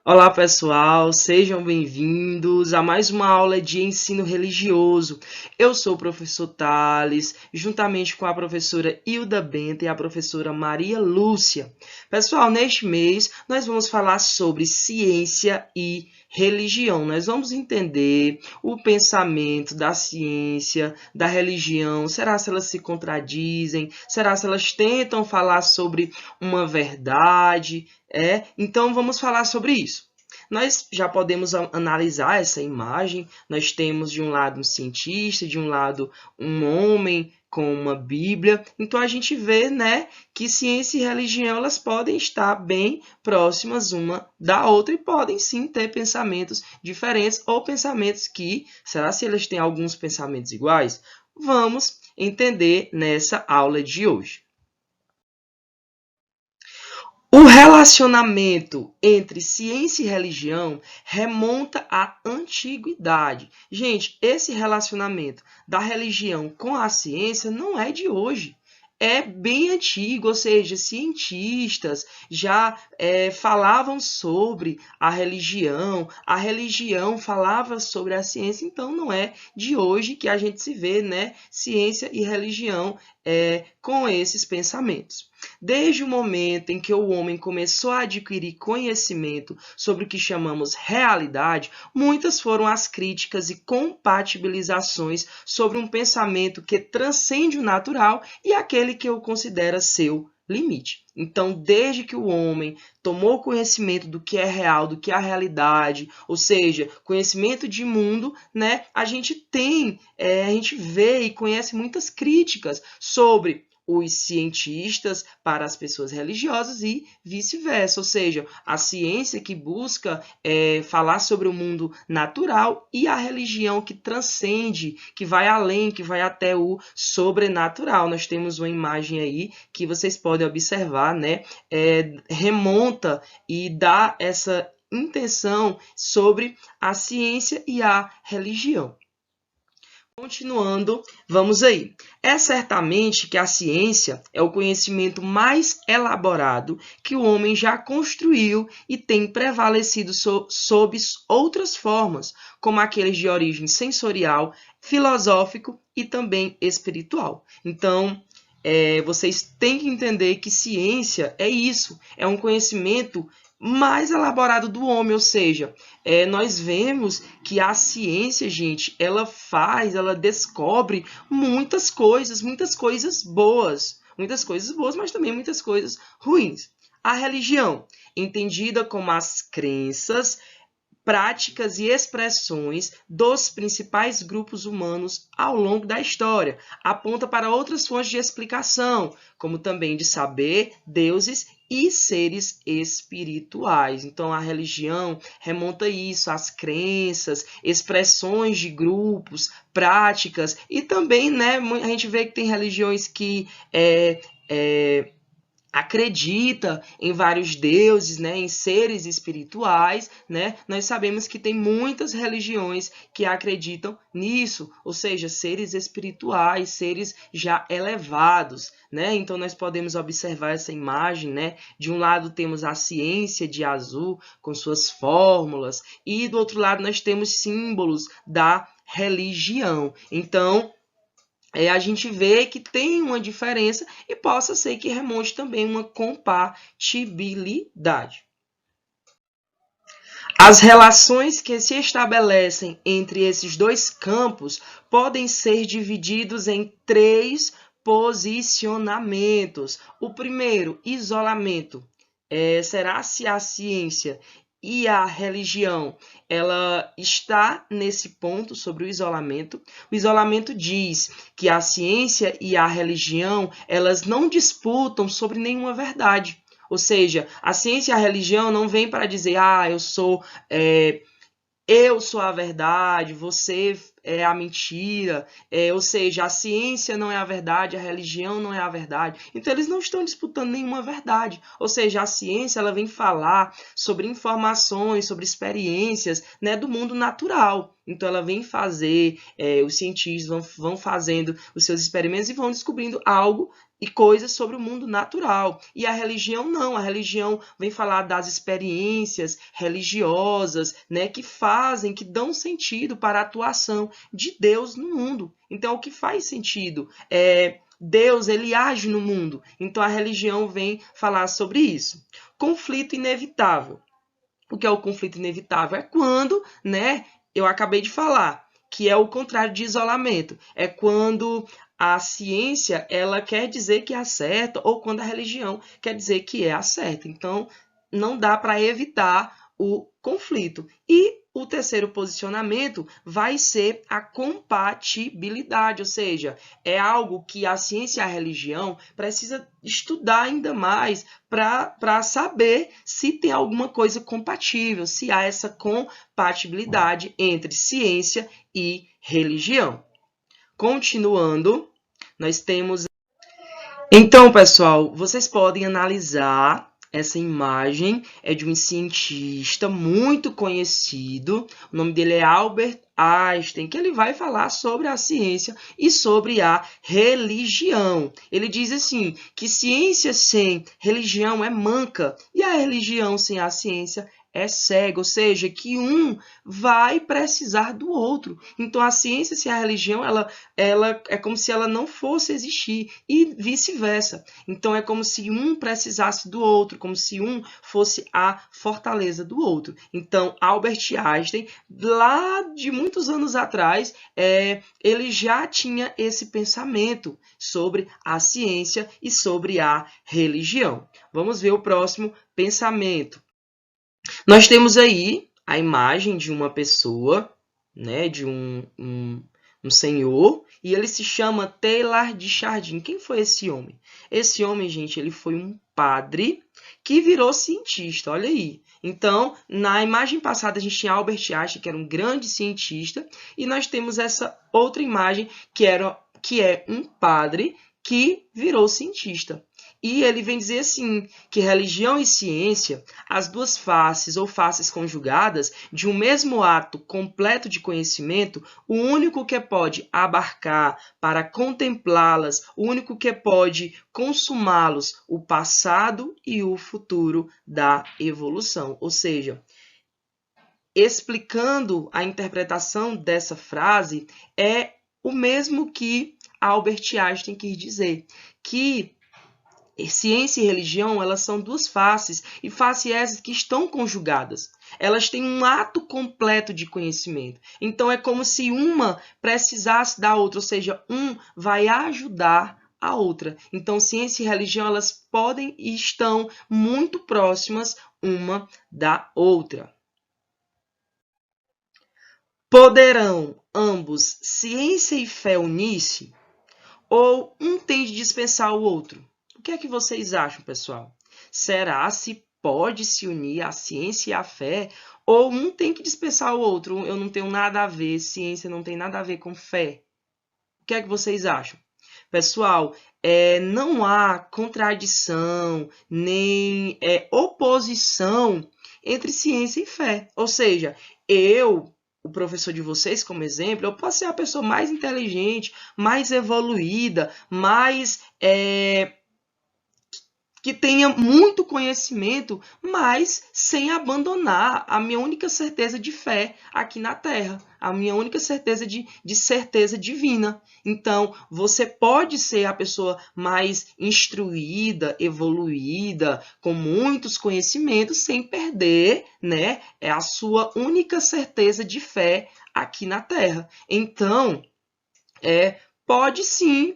Olá, pessoal, sejam bem-vindos a mais uma aula de ensino religioso. Eu sou o professor Thales, juntamente com a professora Hilda Benta e a professora Maria Lúcia. Pessoal, neste mês nós vamos falar sobre ciência e religião. Nós vamos entender o pensamento da ciência, da religião. Será se elas se contradizem? Será se elas tentam falar sobre uma verdade? Então vamos falar sobre isso. Nós já podemos analisar essa imagem. Nós temos de um lado um cientista, de um lado um homem com uma Bíblia. Então a gente vê, né, que ciência e religião elas podem estar bem próximas uma da outra e podem sim ter pensamentos diferentes ou pensamentos que, será se eles têm alguns pensamentos iguais? Vamos entender nessa aula de hoje. O relacionamento entre ciência e religião remonta à antiguidade. Gente, esse relacionamento da religião com a ciência não é de hoje. É bem antigo, ou seja, cientistas já falavam sobre a religião falava sobre a ciência, então não é de hoje que a gente se vê, né, ciência e religião com esses pensamentos. Desde o momento em que o homem começou a adquirir conhecimento sobre o que chamamos realidade, muitas foram as críticas e compatibilizações sobre um pensamento que transcende o natural e aquele que o considera seu limite. Então, desde que o homem tomou conhecimento do que é real, do que é a realidade, ou seja, conhecimento de mundo, né, a gente vê e conhece muitas críticas sobre os cientistas para as pessoas religiosas e vice-versa, ou seja, a ciência que busca falar sobre o mundo natural e a religião que transcende, que vai além, que vai até o sobrenatural. Nós temos uma imagem aí que vocês podem observar, né? Remonta e dá essa intenção sobre a ciência e a religião. Continuando, vamos aí. É certamente que a ciência é o conhecimento mais elaborado que o homem já construiu e tem prevalecido sob outras formas, como aqueles de origem sensorial, filosófico e também espiritual. Então, vocês têm que entender que ciência é isso, é um conhecimento mais elaborado do homem, ou seja, nós vemos que a ciência, gente, ela descobre muitas coisas boas, mas também muitas coisas ruins. A religião, entendida como as crenças, práticas e expressões dos principais grupos humanos ao longo da história. Aponta para outras fontes de explicação, como também de saber, deuses e seres espirituais. Então, a religião remonta isso, às crenças, expressões de grupos, práticas, e também, né, a gente vê que tem religiões que acredita em vários deuses, né, em seres espirituais, né? Nós sabemos que tem muitas religiões que acreditam nisso, ou seja, seres espirituais, seres já elevados, né? Então nós podemos observar essa imagem, né? De um lado temos a ciência de azul com suas fórmulas e do outro lado nós temos símbolos da religião. Então, a gente vê que tem uma diferença e possa ser que remonte também uma compatibilidade. As relações que se estabelecem entre esses dois campos podem ser divididos em três posicionamentos. O primeiro, isolamento. Será se a ciência e a religião ela está nesse ponto sobre o isolamento. O isolamento diz que a ciência e a religião elas não disputam sobre nenhuma verdade. Ou seja, a ciência e a religião não vêm para dizer, eu sou a verdade, você é a mentira, ou seja, a ciência não é a verdade, a religião não é a verdade. Então, eles não estão disputando nenhuma verdade. Ou seja, a ciência ela vem falar sobre informações, sobre experiências, né, do mundo natural. Então, ela vem fazer, os cientistas vão fazendo os seus experimentos e vão descobrindo algo e coisas sobre o mundo natural. E a religião não, a religião vem falar das experiências religiosas, né, que fazem, que dão sentido para a atuação de Deus no mundo. Então, o que faz sentido é Deus, ele age no mundo. Então, a religião vem falar sobre isso. Conflito inevitável. O que é o conflito inevitável? É quando, né, eu acabei de falar, que é o contrário de isolamento. É quando a ciência, ela quer dizer que é a certa, ou quando a religião quer dizer que é a certa. Então, não dá para evitar o conflito. E o terceiro posicionamento vai ser a compatibilidade, ou seja, é algo que a ciência e a religião precisa estudar ainda mais para saber se tem alguma coisa compatível, se há essa compatibilidade entre ciência e religião. Continuando, nós temos... Então, pessoal, vocês podem analisar essa imagem, é de um cientista muito conhecido, o nome dele é Albert Einstein, que ele vai falar sobre a ciência e sobre a religião. Ele diz assim, que ciência sem religião é manca, e a religião sem a ciência é cega, ou seja, que um vai precisar do outro. Então, a ciência sem a religião, ela é como se ela não fosse existir, e vice-versa. Então, é como se um precisasse do outro, como se um fosse a fortaleza do outro. Então, Albert Einstein, lá de muitos anos atrás, ele já tinha esse pensamento sobre a ciência e sobre a religião. Vamos ver o próximo pensamento. Nós temos aí a imagem de uma pessoa, né, de um senhor, e ele se chama Teilhard de Chardin. Quem foi esse homem? Esse homem, gente, ele foi um padre que virou cientista, olha aí. Então, na imagem passada, a gente tinha Albert Einstein, que era um grande cientista, e nós temos essa outra imagem, que é um padre que virou cientista. E ele vem dizer assim, que religião e ciência, as duas faces ou faces conjugadas de um mesmo ato completo de conhecimento, o único que pode abarcar para contemplá-las, o único que pode consumá-los, o passado e o futuro da evolução. Ou seja, explicando a interpretação dessa frase, é o mesmo que Albert Einstein quis dizer, que ciência e religião, elas são duas faces, e faces essas que estão conjugadas. Elas têm um ato completo de conhecimento. Então, é como se uma precisasse da outra, ou seja, um vai ajudar a outra. Então, ciência e religião, elas podem e estão muito próximas uma da outra. Poderão ambos, ciência e fé, unir-se? Ou um tem de dispensar o outro? O que é que vocês acham, pessoal? Será se pode se unir a ciência e a fé? Ou um tem que dispensar o outro? Eu não tenho nada a ver, ciência não tem nada a ver com fé. O que é que vocês acham? Pessoal, não há contradição, nem oposição entre ciência e fé. Ou seja, o professor de vocês, como exemplo, eu posso ser a pessoa mais inteligente, mais evoluída, mais que tenha muito conhecimento, mas sem abandonar a minha única certeza de fé aqui na Terra, a minha única certeza de certeza divina. Então, você pode ser a pessoa mais instruída, evoluída, com muitos conhecimentos, sem perder, né, a sua única certeza de fé aqui na Terra. Então, pode sim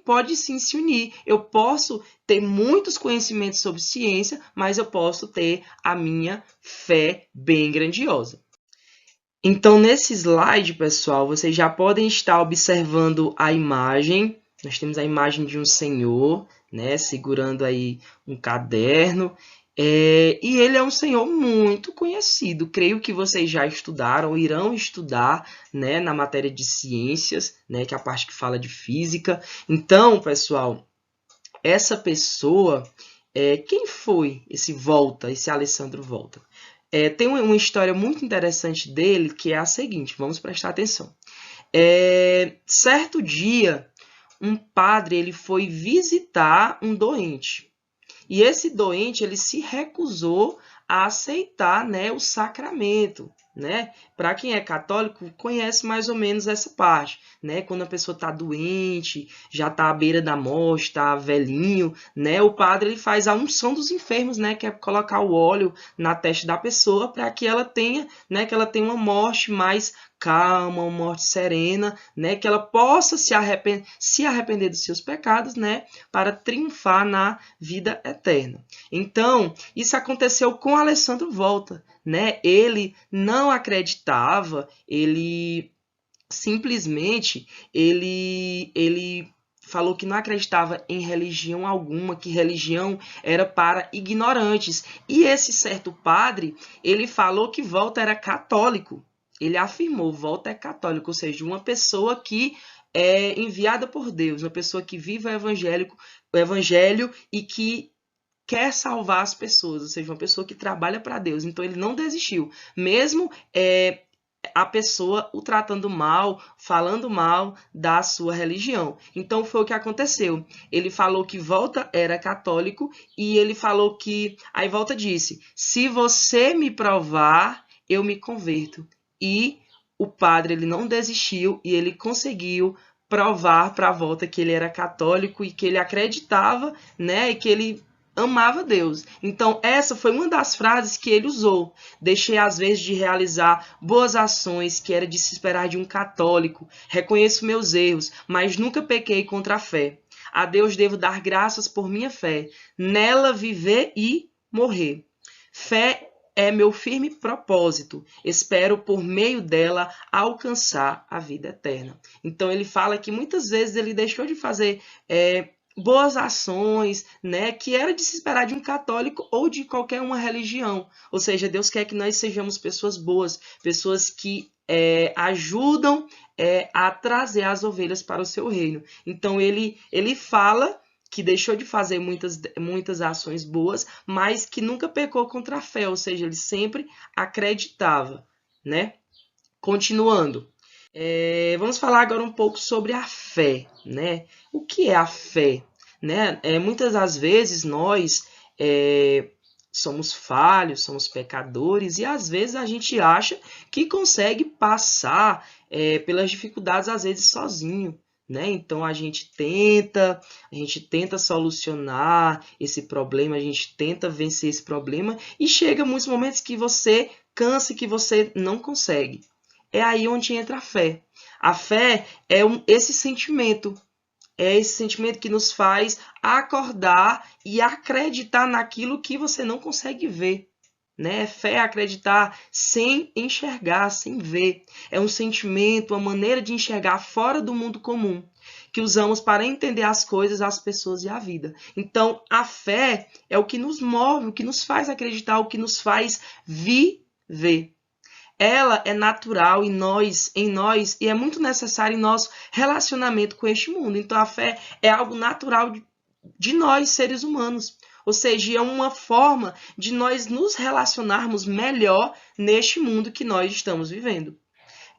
se unir. Eu posso ter muitos conhecimentos sobre ciência, mas eu posso ter a minha fé bem grandiosa. Então, nesse slide, pessoal, vocês já podem estar observando a imagem. Nós temos a imagem de um senhor, né, segurando aí um caderno. E ele é um senhor muito conhecido. Creio que vocês já estudaram, irão estudar, né, na matéria de ciências, né, que é a parte que fala de física. Então, pessoal, essa pessoa, quem foi esse Alessandro Volta? Tem uma história muito interessante dele, que é a seguinte, vamos prestar atenção. Certo dia, um padre ele foi visitar um doente. E esse doente ele se recusou a aceitar, né, o sacramento. Né? Para quem é católico, conhece mais ou menos essa parte, né? Quando a pessoa está doente, já está à beira da morte, está velhinho, né? O padre ele faz a unção dos enfermos, né? Que é colocar o óleo na testa da pessoa para que ela tenha, né? Que ela tenha uma morte mais calma, uma morte serena, né? Que ela possa se arrepender dos seus pecados, né? Para triunfar na vida eterna. Então, isso aconteceu com Alessandro Volta, né? Ele não acreditava, ele simplesmente ele falou que não acreditava em religião alguma, que religião era para ignorantes. E esse certo padre, ele falou que Volta era católico. Ele afirmou, Volta é católico, ou seja, uma pessoa que é enviada por Deus, uma pessoa que vive o evangelho e que quer salvar as pessoas, ou seja, uma pessoa que trabalha para Deus. Então ele não desistiu, mesmo a pessoa o tratando mal, falando mal da sua religião. Então foi o que aconteceu. Ele falou que Volta era católico e ele falou que... Aí Volta disse, se você me provar, eu me converto. E o padre ele não desistiu e ele conseguiu provar para Volta que ele era católico e que ele acreditava, né, e que ele amava Deus. Então, essa foi uma das frases que ele usou. Deixei, às vezes, de realizar boas ações, que era de se esperar de um católico. Reconheço meus erros, mas nunca pequei contra a fé. A Deus devo dar graças por minha fé. Nela viver e morrer. Fé é meu firme propósito. Espero, por meio dela, alcançar a vida eterna. Então, ele fala que muitas vezes ele deixou de fazer... boas ações, né, que era de se esperar de um católico ou de qualquer uma religião. Ou seja, Deus quer que nós sejamos pessoas boas, pessoas que ajudam a trazer as ovelhas para o seu reino. Então, ele fala que deixou de fazer muitas ações boas, mas que nunca pecou contra a fé, ou seja, ele sempre acreditava, né? Continuando. Vamos falar agora um pouco sobre a fé, né? O que é a fé? Né? Muitas das vezes nós somos falhos, somos pecadores e às vezes a gente acha que consegue passar pelas dificuldades às vezes sozinho. Né? Então a gente tenta solucionar esse problema, a gente tenta vencer esse problema e chega muitos momentos que você cansa e que você não consegue. É aí onde entra a fé. A fé é esse sentimento que nos faz acordar e acreditar naquilo que você não consegue ver. Né? Fé é acreditar sem enxergar, sem ver. É um sentimento, uma maneira de enxergar fora do mundo comum, que usamos para entender as coisas, as pessoas e a vida. Então, a fé é o que nos move, o que nos faz acreditar, o que nos faz viver. Ela é natural em nós e é muito necessária em nosso relacionamento com este mundo. Então, a fé é algo natural de nós, seres humanos. Ou seja, é uma forma de nós nos relacionarmos melhor neste mundo que nós estamos vivendo.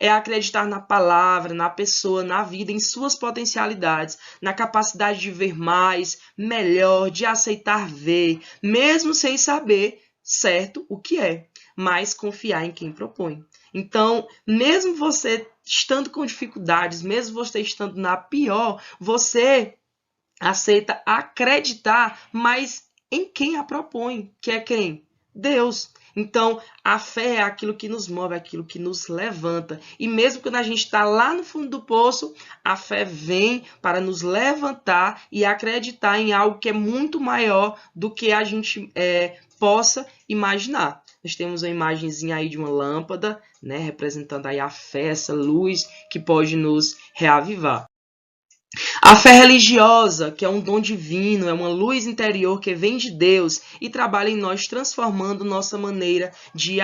É acreditar na palavra, na pessoa, na vida, em suas potencialidades, na capacidade de ver mais, melhor, de aceitar ver, mesmo sem saber certo o que é, mas confiar em quem propõe. Então, mesmo você estando com dificuldades, mesmo você estando na pior, você aceita acreditar, mas em quem a propõe, que é quem? Deus. Então, a fé é aquilo que nos move, aquilo que nos levanta. E mesmo quando a gente está lá no fundo do poço, a fé vem para nos levantar e acreditar em algo que é muito maior do que a gente possa imaginar. Nós temos uma imagenzinha aí de uma lâmpada, né, representando aí a fé, essa luz que pode nos reavivar. A fé religiosa, que é um dom divino, é uma luz interior que vem de Deus e trabalha em nós, transformando nossa maneira de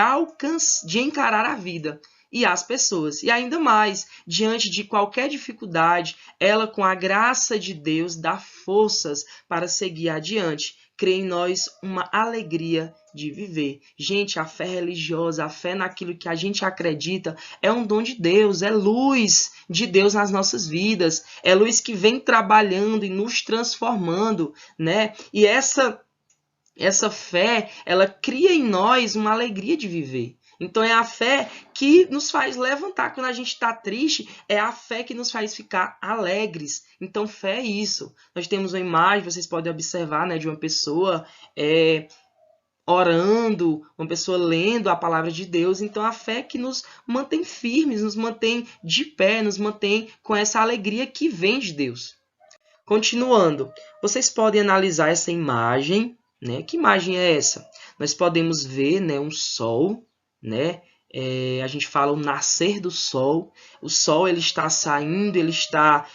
encarar a vida e as pessoas. E ainda mais, diante de qualquer dificuldade, ela, com a graça de Deus, dá forças para seguir adiante. Cria em nós uma alegria de viver. Gente, a fé religiosa, a fé naquilo que a gente acredita, é um dom de Deus, é luz de Deus nas nossas vidas. É luz que vem trabalhando e nos transformando, né? E essa fé, ela cria em nós uma alegria de viver. Então é a fé que nos faz levantar quando a gente está triste, é a fé que nos faz ficar alegres. Então fé é isso. Nós temos uma imagem, vocês podem observar, né, de uma pessoa orando, uma pessoa lendo a palavra de Deus. Então a fé que nos mantém firmes, nos mantém de pé, nos mantém com essa alegria que vem de Deus. Continuando, vocês podem analisar essa imagem, né? Que imagem é essa? Nós podemos ver, né, um sol, né? A gente fala o nascer do sol. O sol ele está saindo, ele está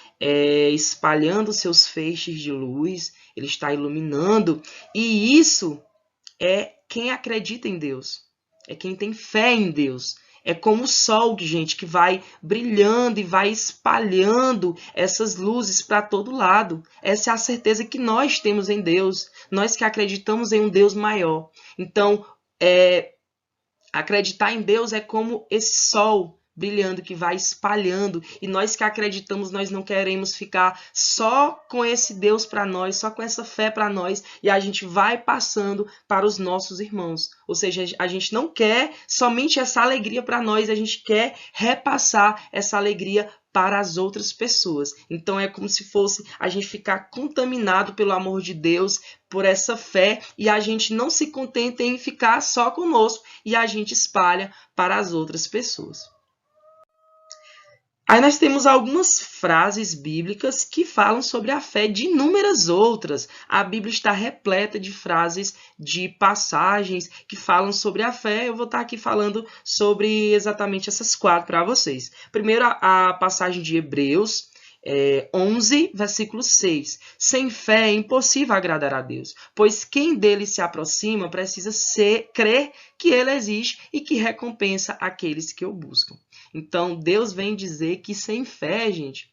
espalhando seus feixes de luz, ele está iluminando. E isso é quem acredita em Deus, é quem tem fé em Deus. É como o sol, gente, que vai brilhando e vai espalhando essas luzes para todo lado. Essa é a certeza que nós temos em Deus, nós que acreditamos em um Deus maior. Então, acreditar em Deus é como esse sol brilhando que vai espalhando, e nós que acreditamos, nós não queremos ficar só com esse Deus para nós, só com essa fé para nós, e a gente vai passando para os nossos irmãos. Ou seja, a gente não quer somente essa alegria para nós, a gente quer repassar essa alegria para as outras pessoas. Então é como se fosse a gente ficar contaminado pelo amor de Deus, por essa fé, e a gente não se contenta em ficar só conosco, e a gente espalha para as outras pessoas. Aí nós temos algumas frases bíblicas que falam sobre a fé de inúmeras outras. A Bíblia está repleta de frases, de passagens que falam sobre a fé. Eu vou estar aqui falando sobre exatamente essas 4 para vocês. Primeiro, a passagem de Hebreus 11, versículo 6. Sem fé é impossível agradar a Deus, pois quem dele se aproxima precisa crer que ele existe e que recompensa aqueles que o buscam. Então, Deus vem dizer que sem fé, gente,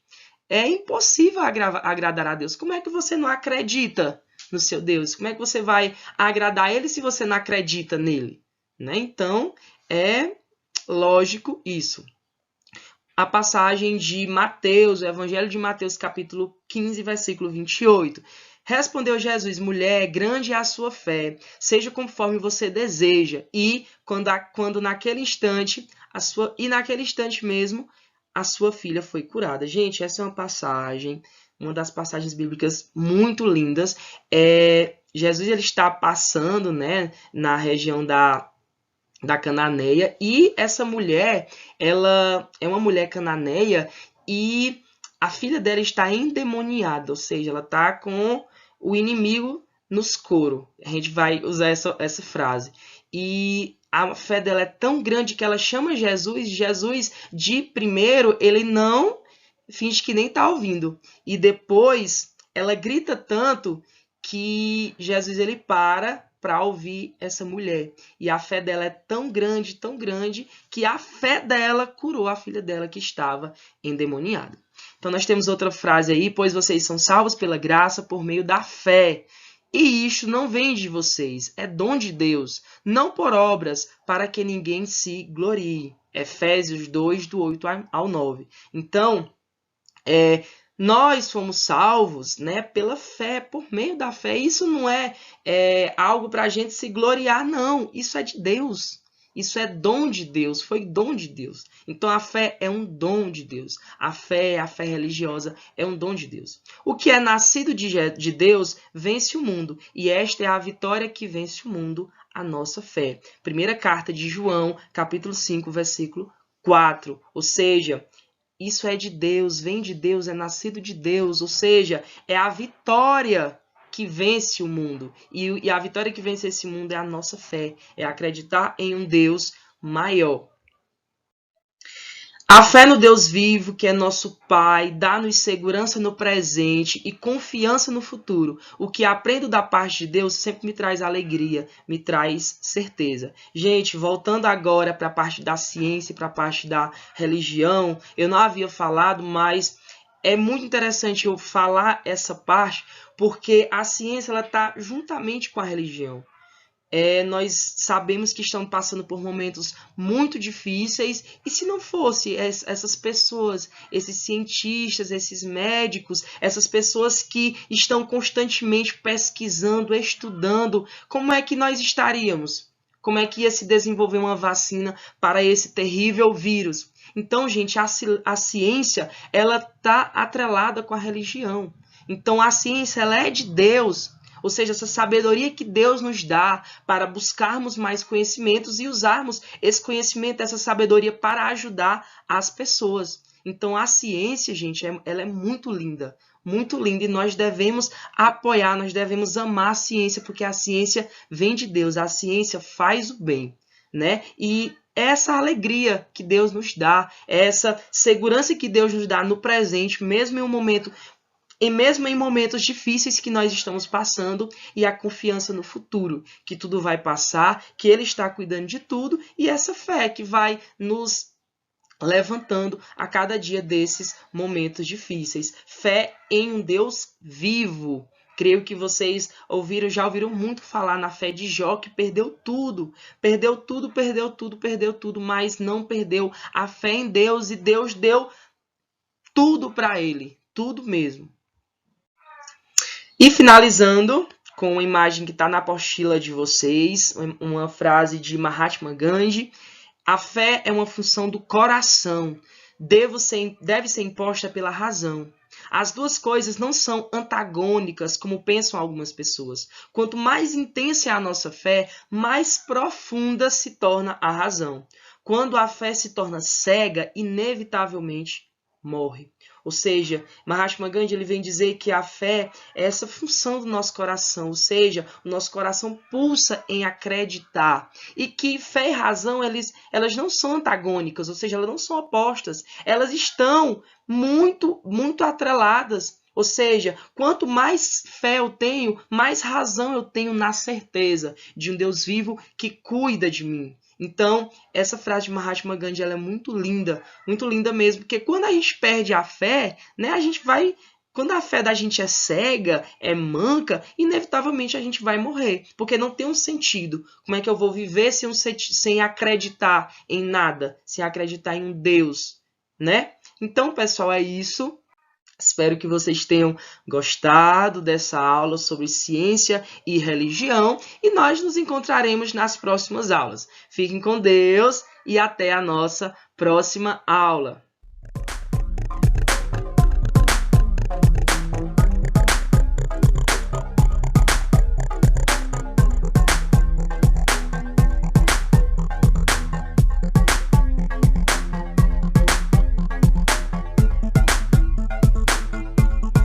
é impossível agradar a Deus. Como é que você não acredita no seu Deus? Como é que você vai agradar ele se você não acredita nele? Né? Então, é lógico isso. A passagem de Mateus, o Evangelho de Mateus, capítulo 15, versículo 28. Respondeu Jesus: mulher, grande é a sua fé, seja conforme você deseja. E quando naquele instante, naquele instante mesmo, a sua filha foi curada. Gente, essa é uma das passagens bíblicas muito lindas. Jesus ele está passando, né, na região da Cananeia, e essa mulher, ela é uma mulher cananeia e a filha dela está endemoniada, ou seja, ela está com o inimigo nos coros. A gente vai usar essa frase. E a fé dela é tão grande que ela chama Jesus. Jesus, de primeiro, ele não finge que nem está ouvindo. E depois, ela grita tanto que Jesus ele para ouvir essa mulher. E a fé dela é tão grande, que a fé dela curou a filha dela que estava endemoniada. Então nós temos outra frase aí: pois vocês são salvos pela graça por meio da fé. E isto não vem de vocês, é dom de Deus, não por obras, para que ninguém se glorie. Efésios 2, do 8 ao 9. Então, nós fomos salvos, né, pela fé, por meio da fé. Isso não é algo para a gente se gloriar, não. Isso é de Deus. Isso é dom de Deus, foi dom de Deus. Então a fé é um dom de Deus. A fé religiosa é um dom de Deus. O que é nascido de Deus vence o mundo. E esta é a vitória que vence o mundo, a nossa fé. Primeira carta de João, capítulo 5, versículo 4. Ou seja, isso é de Deus, vem de Deus, é nascido de Deus. Ou seja, é a vitória que vence o mundo. E a vitória que vence esse mundo é a nossa fé. É acreditar em um Deus maior. A fé no Deus vivo, que é nosso Pai, dá-nos segurança no presente e confiança no futuro. O que aprendo da parte de Deus sempre me traz alegria, me traz certeza. Gente, voltando agora para a parte da ciência, para a parte da religião, eu não havia falado, mas é muito interessante eu falar essa parte, porque a ciência está juntamente com a religião. Nós sabemos que estão passando por momentos muito difíceis, e se não fosse essas pessoas, esses cientistas, esses médicos, essas pessoas que estão constantemente pesquisando, estudando, como é que nós estaríamos? Como é que ia se desenvolver uma vacina para esse terrível vírus? Então, gente, a ciência, ela está atrelada com a religião. Então, a ciência, ela é de Deus. Ou seja, essa sabedoria que Deus nos dá para buscarmos mais conhecimentos e usarmos esse conhecimento, essa sabedoria para ajudar as pessoas. Então, a ciência, gente, ela é muito linda, e nós devemos apoiar, nós devemos amar a ciência, porque a ciência vem de Deus, a ciência faz o bem, né? E essa alegria que Deus nos dá, essa segurança que Deus nos dá no presente, mesmo em momentos difíceis que nós estamos passando, e a confiança no futuro, que tudo vai passar, que Ele está cuidando de tudo, e essa fé que vai nos levantando a cada dia desses momentos difíceis. Fé em um Deus vivo. Creio que vocês já ouviram muito falar na fé de Jó, que perdeu tudo, mas não perdeu a fé em Deus, e Deus deu tudo para ele, tudo mesmo. E finalizando com uma imagem que está na apostila de vocês, uma frase de Mahatma Gandhi: a fé é uma função do coração, deve ser imposta pela razão. As duas coisas não são antagônicas, como pensam algumas pessoas. Quanto mais intensa é a nossa fé, mais profunda se torna a razão. Quando a fé se torna cega, inevitavelmente morre. Ou seja, Mahatma Gandhi ele vem dizer que a fé é essa função do nosso coração, ou seja, o nosso coração pulsa em acreditar, e que fé e razão elas não são antagônicas, ou seja, elas não são opostas, elas estão muito atreladas. Ou seja, quanto mais fé eu tenho, mais razão eu tenho na certeza de um Deus vivo que cuida de mim. Então, essa frase de Mahatma Gandhi ela é muito linda mesmo, porque quando a gente perde a fé, né, quando a fé da gente é cega, é manca, inevitavelmente a gente vai morrer, porque não tem um sentido. Como é que eu vou viver sem acreditar em nada, sem acreditar em um Deus, né? Então, pessoal, é isso. Espero que vocês tenham gostado dessa aula sobre ciência e religião, e nós nos encontraremos nas próximas aulas. Fiquem com Deus e até a nossa próxima aula.